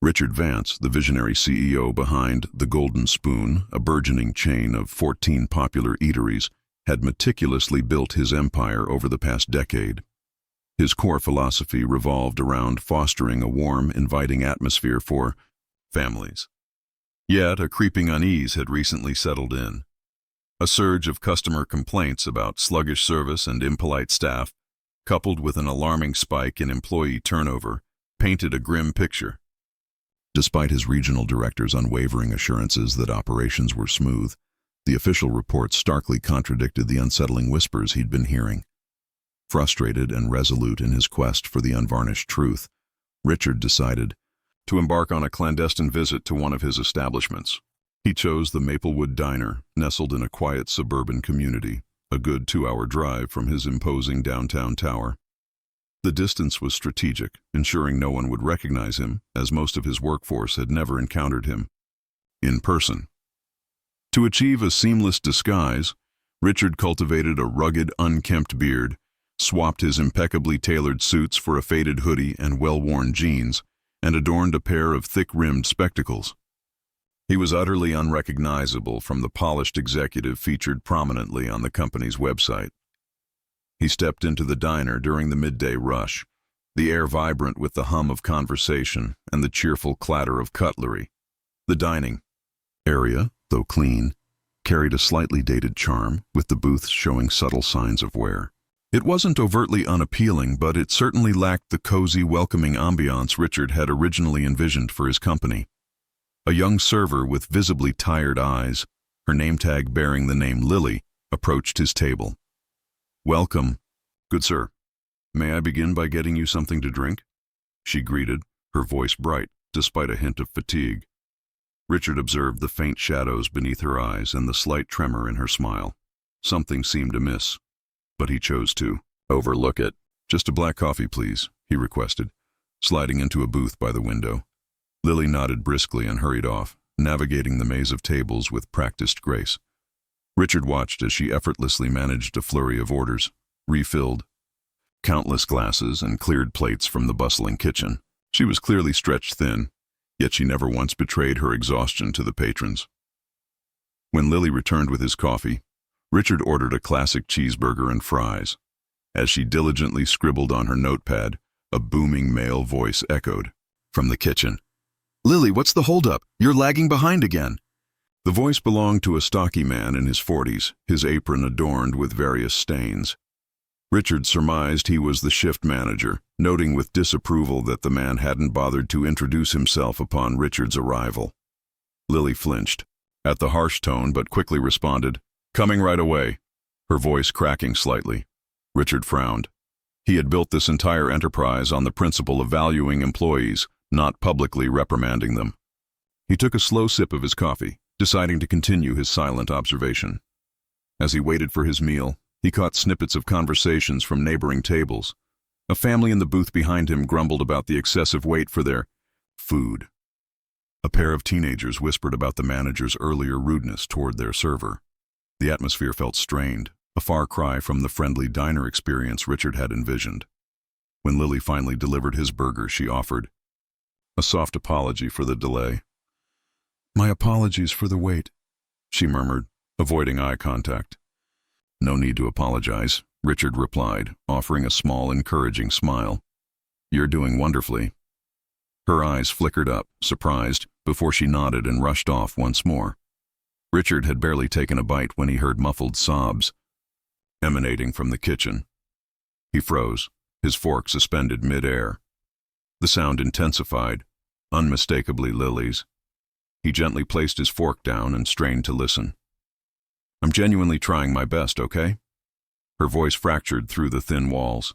Richard Vance, the visionary CEO behind The Golden Spoon, a burgeoning chain of 14 popular eateries, had meticulously built his empire over the past decade. His core philosophy revolved around fostering a warm, inviting atmosphere for families. Yet, a creeping unease had recently settled in. A surge of customer complaints about sluggish service and impolite staff, coupled with an alarming spike in employee turnover, painted a grim picture. Despite his regional director's unwavering assurances that operations were smooth, the official reports starkly contradicted the unsettling whispers he'd been hearing. Frustrated and resolute in his quest for the unvarnished truth, Richard decided to embark on a clandestine visit to one of his establishments. He chose the Maplewood Diner, nestled in a quiet suburban community, a good 2-hour drive from his imposing downtown tower. The distance was strategic, ensuring no one would recognize him, as most of his workforce had never encountered him in person. To achieve a seamless disguise, Richard cultivated a rugged, unkempt beard, swapped his impeccably tailored suits for a faded hoodie and well-worn jeans, and adorned a pair of thick-rimmed spectacles. He was utterly unrecognizable from the polished executive featured prominently on the company's website. He stepped into the diner during the midday rush, the air vibrant with the hum of conversation and the cheerful clatter of cutlery. The dining area, though clean, carried a slightly dated charm, with the booths showing subtle signs of wear. It wasn't overtly unappealing, but it certainly lacked the cozy, welcoming ambiance Richard had originally envisioned for his company. A young server with visibly tired eyes, her name tag bearing the name Lily, approached his table. "Welcome, good sir. May I begin by getting you something to drink?" she greeted, her voice bright, despite a hint of fatigue. Richard observed the faint shadows beneath her eyes and the slight tremor in her smile. Something seemed amiss, but he chose to overlook it. "Just a black coffee, please," he requested, sliding into a booth by the window. Lily nodded briskly and hurried off, navigating the maze of tables with practiced grace. Richard watched as she effortlessly managed a flurry of orders, refilled countless glasses and cleared plates from the bustling kitchen. She was clearly stretched thin, yet she never once betrayed her exhaustion to the patrons. When Lily returned with his coffee, Richard ordered a classic cheeseburger and fries. As she diligently scribbled on her notepad, a booming male voice echoed from the kitchen. "Lily, what's the holdup? You're lagging behind again." The voice belonged to a stocky man in his 40s, his apron adorned with various stains. Richard surmised he was the shift manager, noting with disapproval that the man hadn't bothered to introduce himself upon Richard's arrival. Lily flinched at the harsh tone, but quickly responded, "Coming right away," her voice cracking slightly. Richard frowned. He had built this entire enterprise on the principle of valuing employees, not publicly reprimanding them. He took a slow sip of his coffee, deciding to continue his silent observation. As he waited for his meal, he caught snippets of conversations from neighboring tables. A family in the booth behind him grumbled about the excessive wait for their food. A pair of teenagers whispered about the manager's earlier rudeness toward their server. The atmosphere felt strained, a far cry from the friendly diner experience Richard had envisioned. When Lily finally delivered his burger, she offered a soft apology for the delay. "My apologies for the wait," she murmured, avoiding eye contact. "No need to apologize," Richard replied, offering a small, encouraging smile. "You're doing wonderfully." Her eyes flickered up, surprised, before she nodded and rushed off once more. Richard had barely taken a bite when he heard muffled sobs emanating from the kitchen. He froze, his fork suspended mid-air. The sound intensified, unmistakably Lily's. He gently placed his fork down and strained to listen. "I'm genuinely trying my best, okay?" Her voice fractured through the thin walls.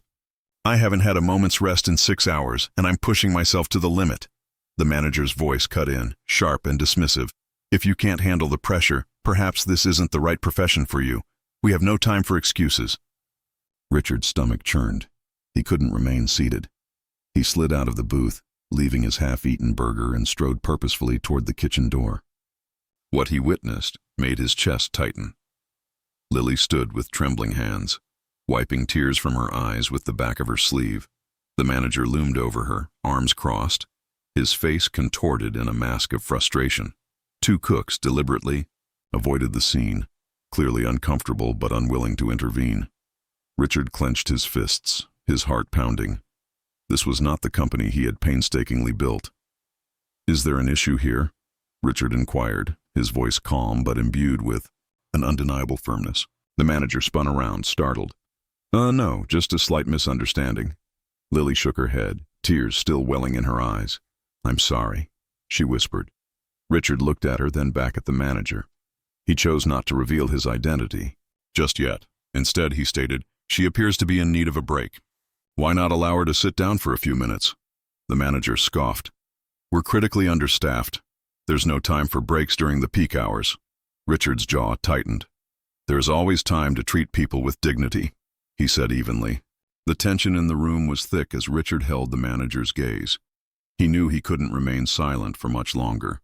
"I haven't had a moment's rest in 6 hours, and I'm pushing myself to the limit." The manager's voice cut in, sharp and dismissive. "If you can't handle the pressure, perhaps this isn't the right profession for you. We have no time for excuses." Richard's stomach churned. He couldn't remain seated. He slid out of the booth, leaving his half-eaten burger, and strode purposefully toward the kitchen door. What he witnessed made his chest tighten. Lily stood with trembling hands, wiping tears from her eyes with the back of her sleeve. The manager loomed over her, arms crossed, his face contorted in a mask of frustration. Two cooks deliberately avoided the scene, clearly uncomfortable but unwilling to intervene. Richard clenched his fists, his heart pounding. This was not the company he had painstakingly built. "Is there an issue here?" Richard inquired, his voice calm but imbued with an undeniable firmness. The manager spun around, startled. No, just a slight misunderstanding." Lily shook her head, tears still welling in her eyes. "I'm sorry," she whispered. Richard looked at her, then back at the manager. He chose not to reveal his identity just yet. Instead, he stated, "She appears to be in need of a break. Why not allow her to sit down for a few minutes?" The manager scoffed. "We're critically understaffed. There's no time for breaks during the peak hours." Richard's jaw tightened. "There is always time to treat people with dignity," he said evenly. The tension in the room was thick as Richard held the manager's gaze. He knew he couldn't remain silent for much longer.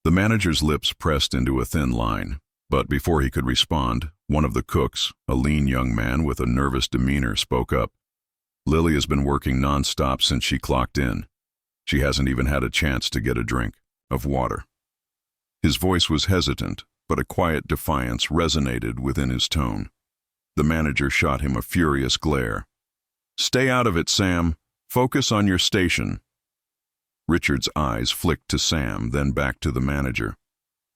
The manager's lips pressed into a thin line, but before he could respond, one of the cooks, a lean young man with a nervous demeanor, spoke up. "Lily has been working non-stop since she clocked in. She hasn't even had a chance to get a drink of water." His voice was hesitant, but a quiet defiance resonated within his tone. The manager shot him a furious glare. "Stay out of it, Sam. Focus on your station." Richard's eyes flicked to Sam, then back to the manager.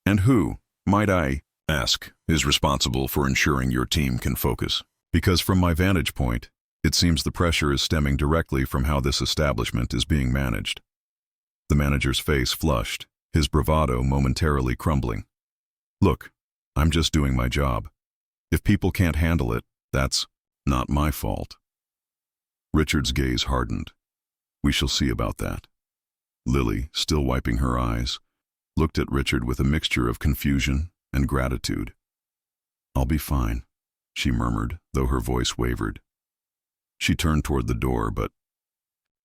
"And who, might I ask, is responsible for ensuring your team can focus? Because from my vantage point, it seems the pressure is stemming directly from how this establishment is being managed." The manager's face flushed, his bravado momentarily crumbling. "Look, I'm just doing my job. If people can't handle it, that's not my fault." Richard's gaze hardened. "We shall see about that." Lily, still wiping her eyes, looked at Richard with a mixture of confusion and gratitude. "I'll be fine," she murmured, though her voice wavered. She turned toward the door, but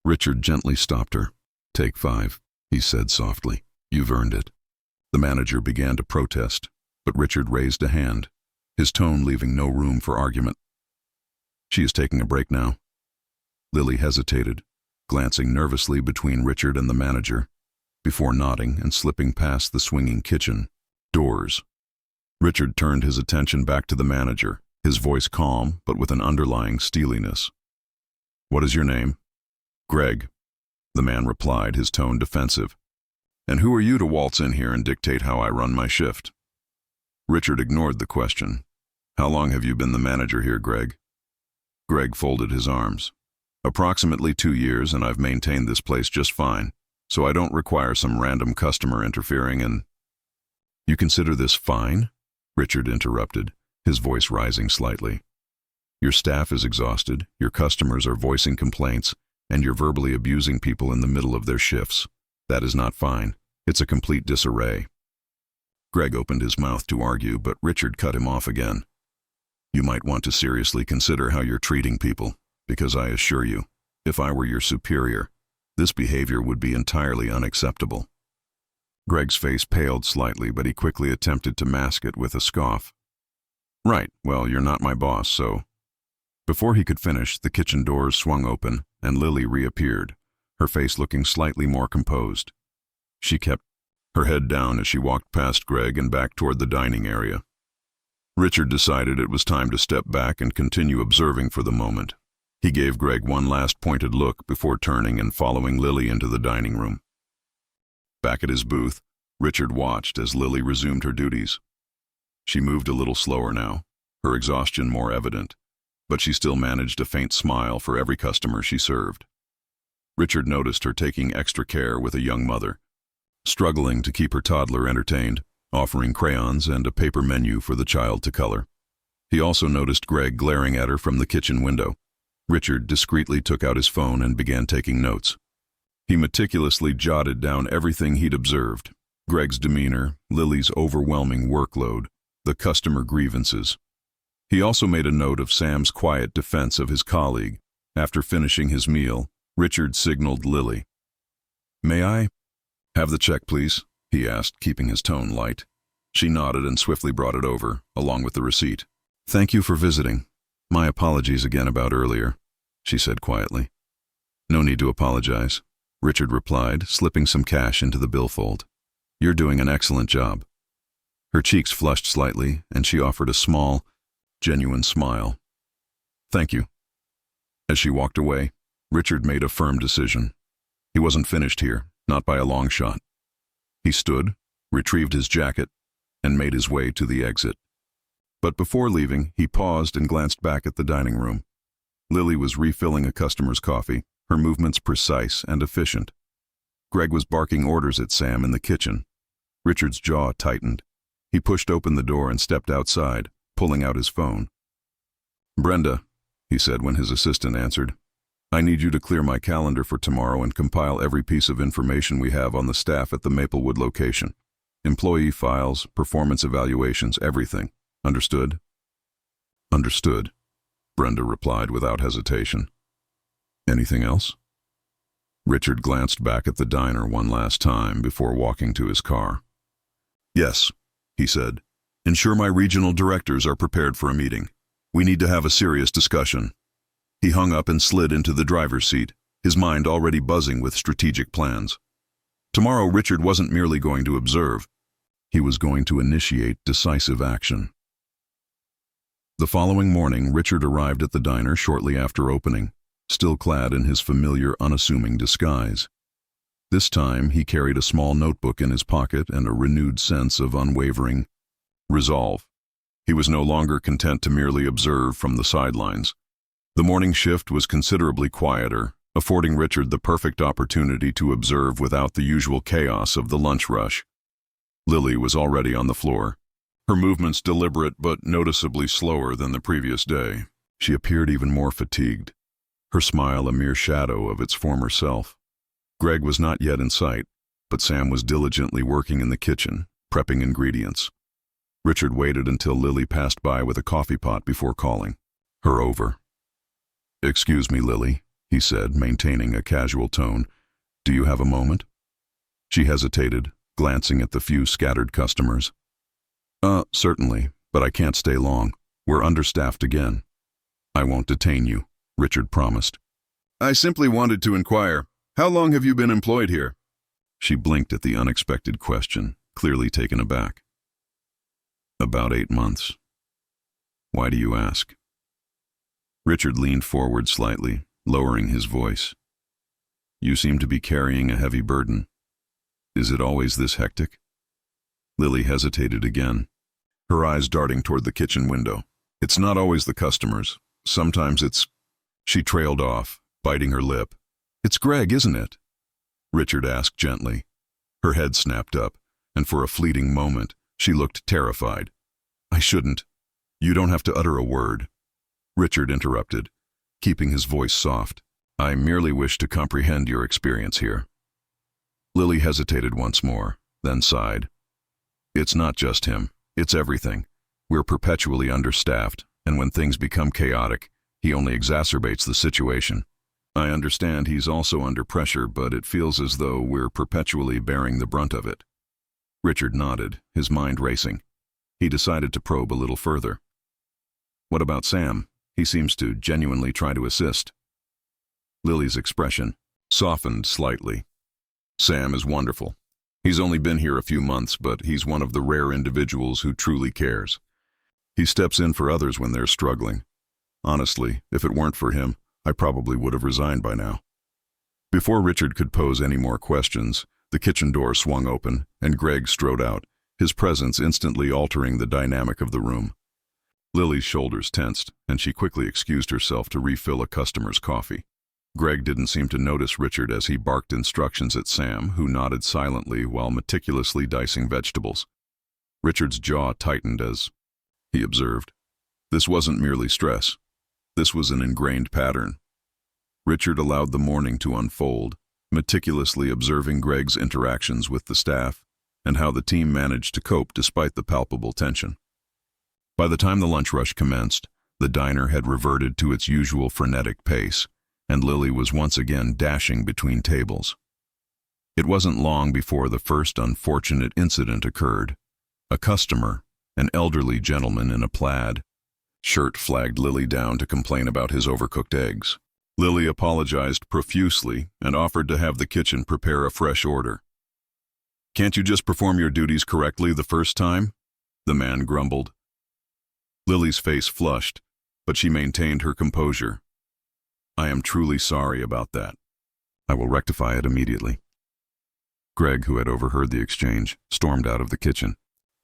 Richard gently stopped her. "Take 5, he said softly. "You've earned it." The manager began to protest, but Richard raised a hand, his tone leaving no room for argument. "She is taking a break now." Lily hesitated, glancing nervously between Richard and the manager, before nodding and slipping past the swinging kitchen doors. Richard turned his attention back to the manager, his voice calm but with an underlying steeliness. "What is your name?" "Greg," the man replied, his tone defensive. "And who are you to waltz in here and dictate how I run my shift?" Richard ignored the question. "How long have you been the manager here, Greg?" Greg folded his arms. "Approximately 2 years, and I've maintained this place just fine, so I don't require some random customer interfering and—" "You consider this fine?" Richard interrupted, his voice rising slightly. "Your staff is exhausted, your customers are voicing complaints, and you're verbally abusing people in the middle of their shifts. That is not fine. It's a complete disarray." Greg opened his mouth to argue, but Richard cut him off again. "You might want to seriously consider how you're treating people, because I assure you, if I were your superior, this behavior would be entirely unacceptable." Greg's face paled slightly, but he quickly attempted to mask it with a scoff. "Right, well, you're not my boss, so—" Before he could finish, the kitchen doors swung open, and Lily reappeared, her face looking slightly more composed. She kept her head down as she walked past Greg and back toward the dining area. Richard decided it was time to step back and continue observing for the moment. He gave Greg one last pointed look before turning and following Lily into the dining room. Back at his booth, Richard watched as Lily resumed her duties. She moved a little slower now, her exhaustion more evident, but she still managed a faint smile for every customer she served. Richard noticed her taking extra care with a young mother, struggling to keep her toddler entertained, offering crayons and a paper menu for the child to color. He also noticed Greg glaring at her from the kitchen window. Richard discreetly took out his phone and began taking notes. He meticulously jotted down everything he'd observed: Greg's demeanor, Lily's overwhelming workload, the customer grievances. He also made a note of Sam's quiet defense of his colleague. After finishing his meal, Richard signaled Lily. "May I have the check, please?" he asked, keeping his tone light. She nodded and swiftly brought it over, along with the receipt. "Thank you for visiting. My apologies again about earlier," she said quietly. "No need to apologize. Richard replied, slipping some cash into the billfold. "You're doing an excellent job." Her cheeks flushed slightly, and she offered a small, genuine smile. "Thank you." As she walked away, Richard made a firm decision. He wasn't finished here, not by a long shot. He stood, retrieved his jacket, and made his way to the exit. But before leaving, he paused and glanced back at the dining room. Lily was refilling a customer's coffee, her movements precise and efficient. Greg was barking orders at Sam in the kitchen. Richard's jaw tightened. He pushed open the door and stepped outside, pulling out his phone. "Brenda," he said when his assistant answered, "I need you to clear my calendar for tomorrow and compile every piece of information we have on the staff at the Maplewood location. Employee files, performance evaluations, everything. Understood?" "Understood," Brenda replied without hesitation. "Anything else?" Richard glanced back at the diner one last time before walking to his car. "Yes," he said. "Ensure my regional directors are prepared for a meeting. We need to have a serious discussion." He hung up and slid into the driver's seat, his mind already buzzing with strategic plans. Tomorrow, Richard wasn't merely going to observe. He was going to initiate decisive action. The following morning, Richard arrived at the diner shortly after opening, still clad in his familiar, unassuming disguise. This time, he carried a small notebook in his pocket and a renewed sense of unwavering resolve. He was no longer content to merely observe from the sidelines. The morning shift was considerably quieter, affording Richard the perfect opportunity to observe without the usual chaos of the lunch rush. Lily was already on the floor, her movements deliberate but noticeably slower than the previous day. She appeared even more fatigued, her smile a mere shadow of its former self. Greg was not yet in sight, but Sam was diligently working in the kitchen, prepping ingredients. Richard waited until Lily passed by with a coffee pot before calling her over. "Excuse me, Lily," he said, maintaining a casual tone. "Do you have a moment?" She hesitated, glancing at the few scattered customers. Certainly, but I can't stay long. We're understaffed again." "I won't detain you," Richard promised. "I simply wanted to inquire, how long have you been employed here?" She blinked at the unexpected question, clearly taken aback. "About 8 months." "Why do you ask?" Richard leaned forward slightly, lowering his voice. "You seem to be carrying a heavy burden. Is it always this hectic?" Lily hesitated again, her eyes darting toward the kitchen window. "It's not always the customers. Sometimes it's—" She trailed off, biting her lip. "It's Greg, isn't it?" Richard asked gently. Her head snapped up, and for a fleeting moment, she looked terrified. "I shouldn't. You don't have to utter a word." Richard interrupted, keeping his voice soft. "I merely wish to comprehend your experience here." Lily hesitated once more, then sighed. "It's not just him. It's everything. We're perpetually understaffed, and when things become chaotic, he only exacerbates the situation. I understand he's also under pressure, but it feels as though we're perpetually bearing the brunt of it." Richard nodded, his mind racing. He decided to probe a little further. "What about Sam? He seems to genuinely try to assist." Lily's expression softened slightly. "Sam is wonderful. He's only been here a few months, but he's one of the rare individuals who truly cares. He steps in for others when they're struggling. Honestly, if it weren't for him, I probably would have resigned by now." Before Richard could pose any more questions, the kitchen door swung open, and Greg strode out, his presence instantly altering the dynamic of the room. Lily's shoulders tensed, and she quickly excused herself to refill a customer's coffee. Greg didn't seem to notice Richard as he barked instructions at Sam, who nodded silently while meticulously dicing vegetables. Richard's jaw tightened as he observed. This wasn't merely stress. This was an ingrained pattern. Richard allowed the morning to unfold, meticulously observing Greg's interactions with the staff and how the team managed to cope despite the palpable tension. By the time the lunch rush commenced, the diner had reverted to its usual frenetic pace, and Lily was once again dashing between tables. It wasn't long before the first unfortunate incident occurred. A customer, an elderly gentleman in a plaid shirt, flagged Lily down to complain about his overcooked eggs. Lily apologized profusely and offered to have the kitchen prepare a fresh order. "Can't you just perform your duties correctly the first time?" the man grumbled. Lily's face flushed, but she maintained her composure. "I am truly sorry about that. I will rectify it immediately." Greg, who had overheard the exchange, stormed out of the kitchen.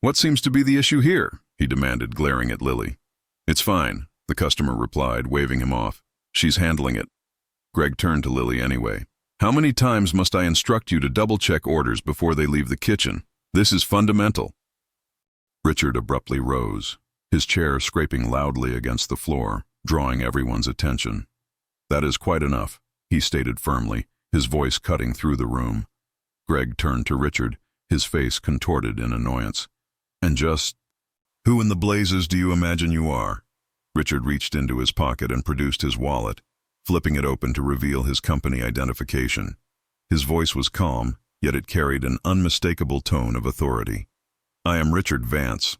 "What seems to be the issue here?" he demanded, glaring at Lily. "It's fine," the customer replied, waving him off. "She's handling it." Greg turned to Lily anyway. "How many times must I instruct you to double-check orders before they leave the kitchen? This is fundamental." Richard abruptly rose, his chair scraping loudly against the floor, drawing everyone's attention. "That is quite enough," he stated firmly, his voice cutting through the room. Greg turned to Richard, his face contorted in annoyance. "And just who in the blazes do you imagine you are?" Richard reached into his pocket and produced his wallet, flipping it open to reveal his company identification. His voice was calm, yet it carried an unmistakable tone of authority. "I am Richard Vance,"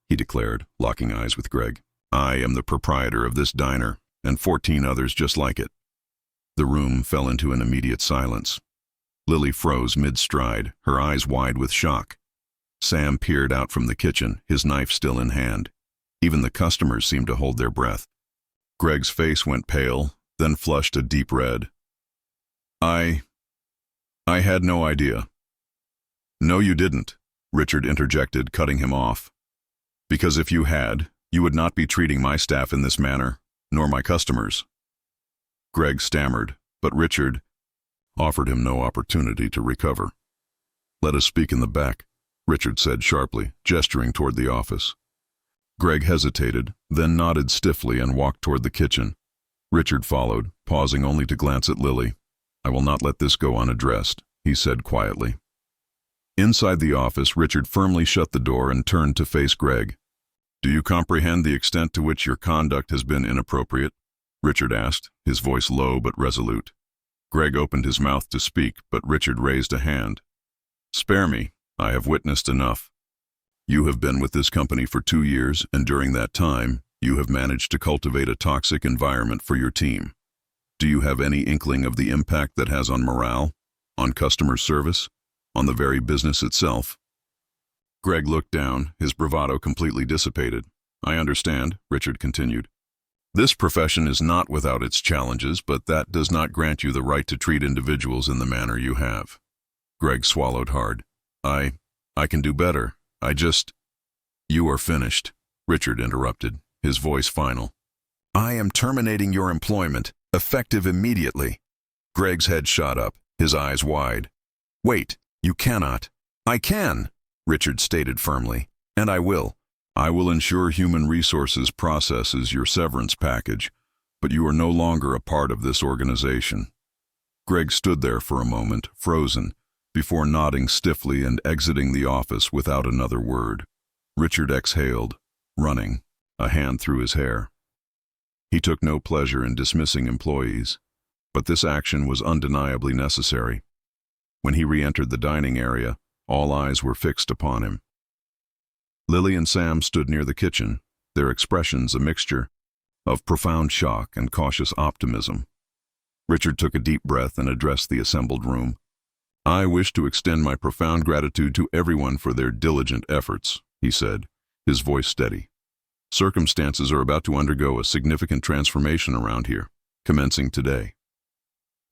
he declared, locking eyes with Greg. "I am the proprietor of this diner, and 14 others just like it." The room fell into an immediate silence. Lily froze mid-stride, her eyes wide with shock. Sam peered out from the kitchen, his knife still in hand. Even the customers seemed to hold their breath. Greg's face went pale, then flushed a deep red. I had no idea." "No, you didn't," Richard interjected, cutting him off. "Because if you had, you would not be treating my staff in this manner, nor my customers." Greg stammered, but Richard offered him no opportunity to recover. "Let us speak in the back," Richard said sharply, gesturing toward the office. Greg hesitated, then nodded stiffly and walked toward the kitchen. Richard followed, pausing only to glance at Lily. "I will not let this go unaddressed," he said quietly. Inside the office, Richard firmly shut the door and turned to face Greg. "Do you comprehend the extent to which your conduct has been inappropriate?" Richard asked, his voice low but resolute. Greg opened his mouth to speak, but Richard raised a hand. "Spare me. I have witnessed enough. You have been with this company for 2 years, and during that time, you have managed to cultivate a toxic environment for your team. Do you have any inkling of the impact that has on morale, on customer service, on the very business itself?" Greg looked down, his bravado completely dissipated. "I understand," Richard continued. "This profession is not without its challenges, but that does not grant you the right to treat individuals in the manner you have." Greg swallowed hard. I can do better. You are finished," Richard interrupted, his voice final. "I am terminating your employment, effective immediately." Greg's head shot up, his eyes wide. "Wait, you cannot." "I can," Richard stated firmly, "and I will. I will ensure human resources processes your severance package, but you are no longer a part of this organization." Greg stood there for a moment, frozen, before nodding stiffly and exiting the office without another word. Richard exhaled, running, a hand through his hair. He took no pleasure in dismissing employees, but this action was undeniably necessary. When he re-entered the dining area, all eyes were fixed upon him. Lily and Sam stood near the kitchen, their expressions a mixture of profound shock and cautious optimism. Richard took a deep breath and addressed the assembled room. "I wish to extend my profound gratitude to everyone for their diligent efforts," he said, his voice steady. "Circumstances are about to undergo a significant transformation around here, commencing today."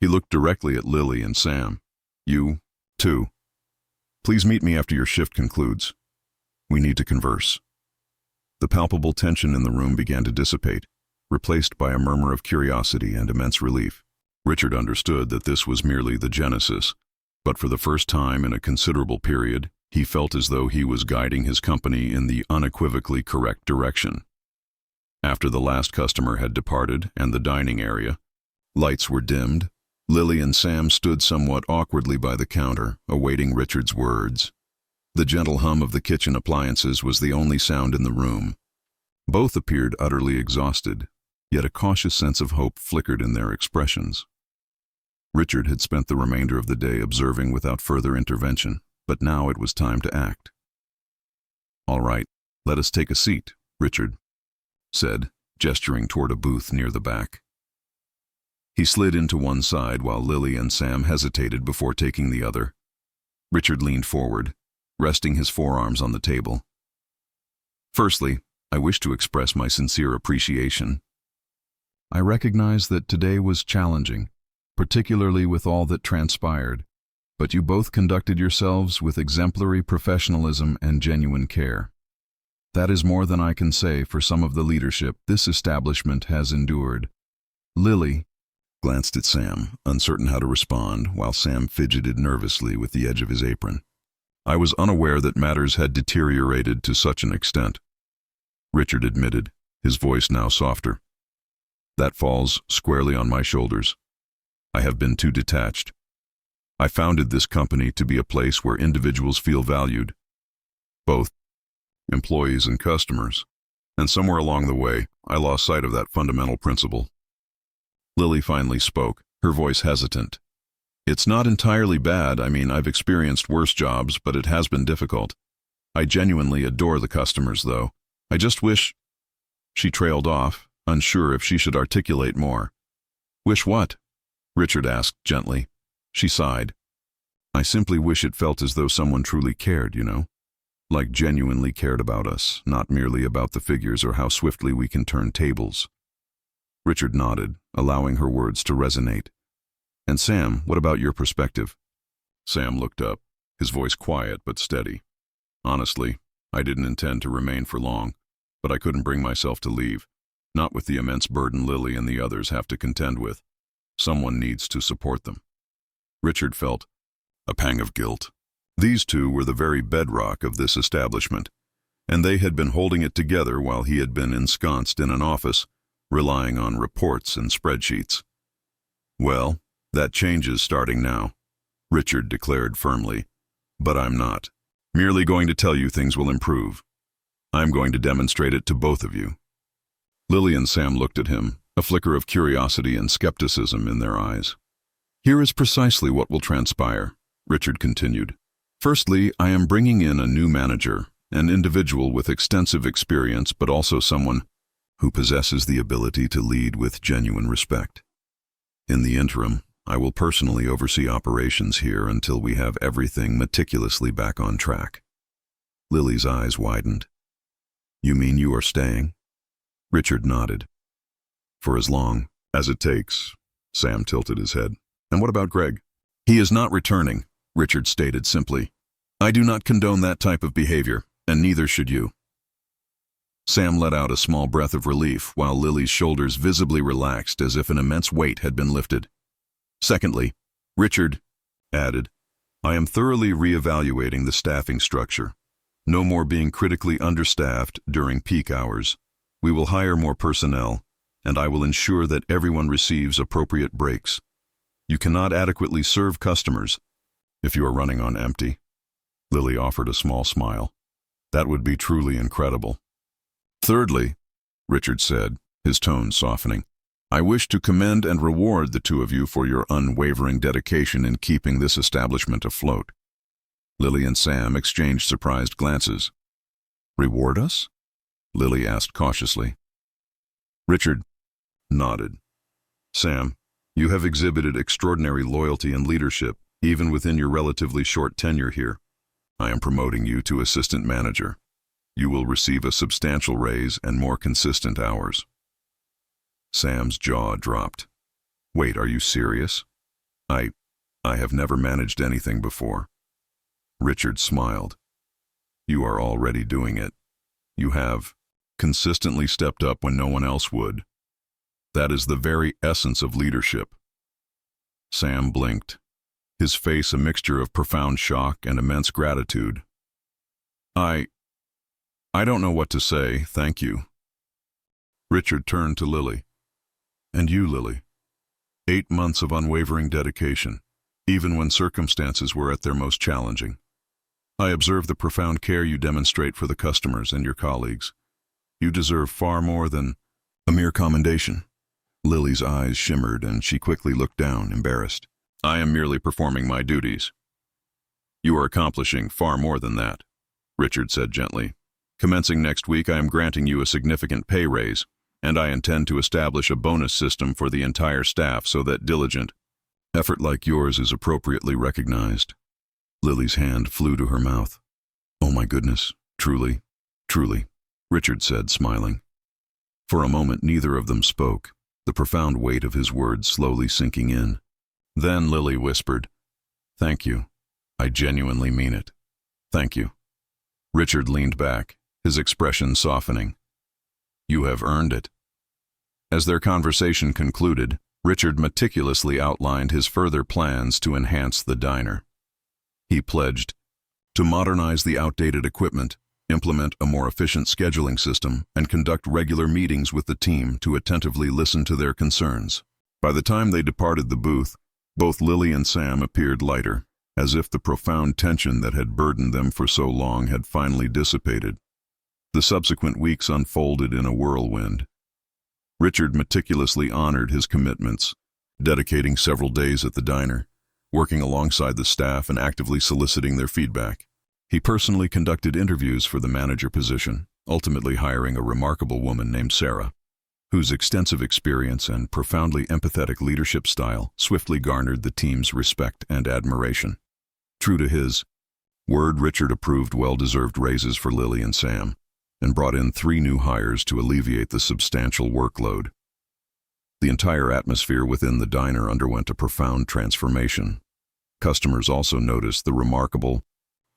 He looked directly at Lily and Sam. "You, too. Please meet me after your shift concludes. We need to converse." The palpable tension in the room began to dissipate, replaced by a murmur of curiosity and immense relief. Richard understood that this was merely the genesis, but for the first time in a considerable period, he felt as though he was guiding his company in the unequivocally correct direction. After the last customer had departed and the dining area, lights were dimmed. Lily and Sam stood somewhat awkwardly by the counter, awaiting Richard's words. The gentle hum of the kitchen appliances was the only sound in the room. Both appeared utterly exhausted, yet a cautious sense of hope flickered in their expressions. Richard had spent the remainder of the day observing without further intervention, but now it was time to act. "All right, let us take a seat," Richard said, gesturing toward a booth near the back. He slid into one side while Lily and Sam hesitated before taking the other. Richard leaned forward, resting his forearms on the table. Firstly, I wish to express my sincere appreciation. I recognize that today was challenging, particularly with all that transpired, but you both conducted yourselves with exemplary professionalism and genuine care. That is more than I can say for some of the leadership this establishment has endured. Lily glanced at Sam, uncertain how to respond, while Sam fidgeted nervously with the edge of his apron. I was unaware that matters had deteriorated to such an extent, Richard admitted, his voice now softer. That falls squarely on my shoulders. I have been too detached. I founded this company to be a place where individuals feel valued, both employees and customers, and somewhere along the way, I lost sight of that fundamental principle. Lily finally spoke, her voice hesitant. It's not entirely bad. I've experienced worse jobs, but it has been difficult. I genuinely adore the customers, though. I just wish... She trailed off, unsure if she should articulate more. Wish what? Richard asked gently. She sighed. I simply wish it felt as though someone truly cared, Like genuinely cared about us, not merely about the figures or how swiftly we can turn tables. Richard nodded, allowing her words to resonate. And Sam, what about your perspective? Sam looked up, his voice quiet but steady. Honestly, I didn't intend to remain for long, but I couldn't bring myself to leave, not with the immense burden Lily and the others have to contend with. Someone needs to support them. Richard felt a pang of guilt. These two were the very bedrock of this establishment, and they had been holding it together while he had been ensconced in an office, relying on reports and spreadsheets. Well, that changes starting now, Richard declared firmly. But I'm not merely going to tell you things will improve. I'm going to demonstrate it to both of you. Lily and Sam looked at him, a flicker of curiosity and skepticism in their eyes. Here is precisely what will transpire, Richard continued. Firstly, I am bringing in a new manager, an individual with extensive experience, but also someone who possesses the ability to lead with genuine respect. In the interim, I will personally oversee operations here until we have everything meticulously back on track. Lily's eyes widened. You mean you are staying? Richard nodded. For as long as it takes, Sam tilted his head. And what about Greg? He is not returning, Richard stated simply. I do not condone that type of behavior, and neither should you. Sam let out a small breath of relief while Lily's shoulders visibly relaxed as if an immense weight had been lifted. Secondly, Richard added, I am thoroughly reevaluating the staffing structure. No more being critically understaffed during peak hours. We will hire more personnel, and I will ensure that everyone receives appropriate breaks. You cannot adequately serve customers if you are running on empty. Lily offered a small smile. That would be truly incredible. Thirdly, Richard said, his tone softening, I wish to commend and reward the two of you for your unwavering dedication in keeping this establishment afloat. Lily and Sam exchanged surprised glances. Reward us? Lily asked cautiously. Richard nodded. Sam, you have exhibited extraordinary loyalty and leadership, even within your relatively short tenure here. I am promoting you to assistant manager. You will receive a substantial raise and more consistent hours. Sam's jaw dropped. Wait, are you serious? I have never managed anything before. Richard smiled. You are already doing it. You have consistently stepped up when no one else would. That is the very essence of leadership. Sam blinked, his face a mixture of profound shock and immense gratitude. I don't know what to say, thank you. Richard turned to Lily. And you, Lily. 8 months of unwavering dedication, even when circumstances were at their most challenging. I observe the profound care you demonstrate for the customers and your colleagues. You deserve far more than a mere commendation. Lily's eyes shimmered and she quickly looked down, embarrassed. I am merely performing my duties. You are accomplishing far more than that, Richard said gently. Commencing next week, I am granting you a significant pay raise, and I intend to establish a bonus system for the entire staff so that diligent effort like yours is appropriately recognized. Lily's hand flew to her mouth. Oh my goodness, truly, truly, Richard said, smiling. For a moment neither of them spoke, the profound weight of his words slowly sinking in. Then Lily whispered, "Thank you. I genuinely mean it. Thank you." Richard leaned back, his expression softening. "You have earned it." As their conversation concluded, Richard meticulously outlined his further plans to enhance the diner. He pledged to modernize the outdated equipment, implement a more efficient scheduling system, and conduct regular meetings with the team to attentively listen to their concerns. By the time they departed the booth, both Lily and Sam appeared lighter, as if the profound tension that had burdened them for so long had finally dissipated. The subsequent weeks unfolded in a whirlwind. Richard meticulously honored his commitments, dedicating several days at the diner, working alongside the staff and actively soliciting their feedback. He personally conducted interviews for the manager position, ultimately hiring a remarkable woman named Sarah, whose extensive experience and profoundly empathetic leadership style swiftly garnered the team's respect and admiration. True to his word, Richard approved well-deserved raises for Lily and Sam, and brought in 3 new hires to alleviate the substantial workload. The entire atmosphere within the diner underwent a profound transformation. Customers also noticed the remarkable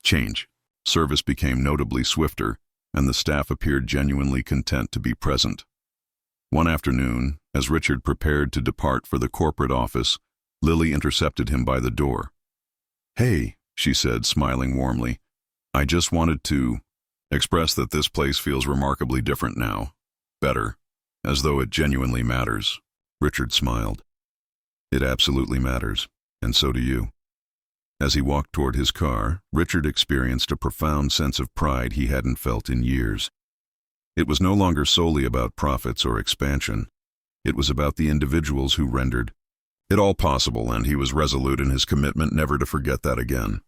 change. Service became notably swifter, and the staff appeared genuinely content to be present. One afternoon, as Richard prepared to depart for the corporate office, Lily intercepted him by the door. "Hey," she said, smiling warmly. "I just wanted to express that this place feels remarkably different now. Better. As though it genuinely matters." Richard smiled. "It absolutely matters, and so do you." As he walked toward his car, Richard experienced a profound sense of pride he hadn't felt in years. It was no longer solely about profits or expansion. It was about the individuals who rendered it all possible, and he was resolute in his commitment never to forget that again.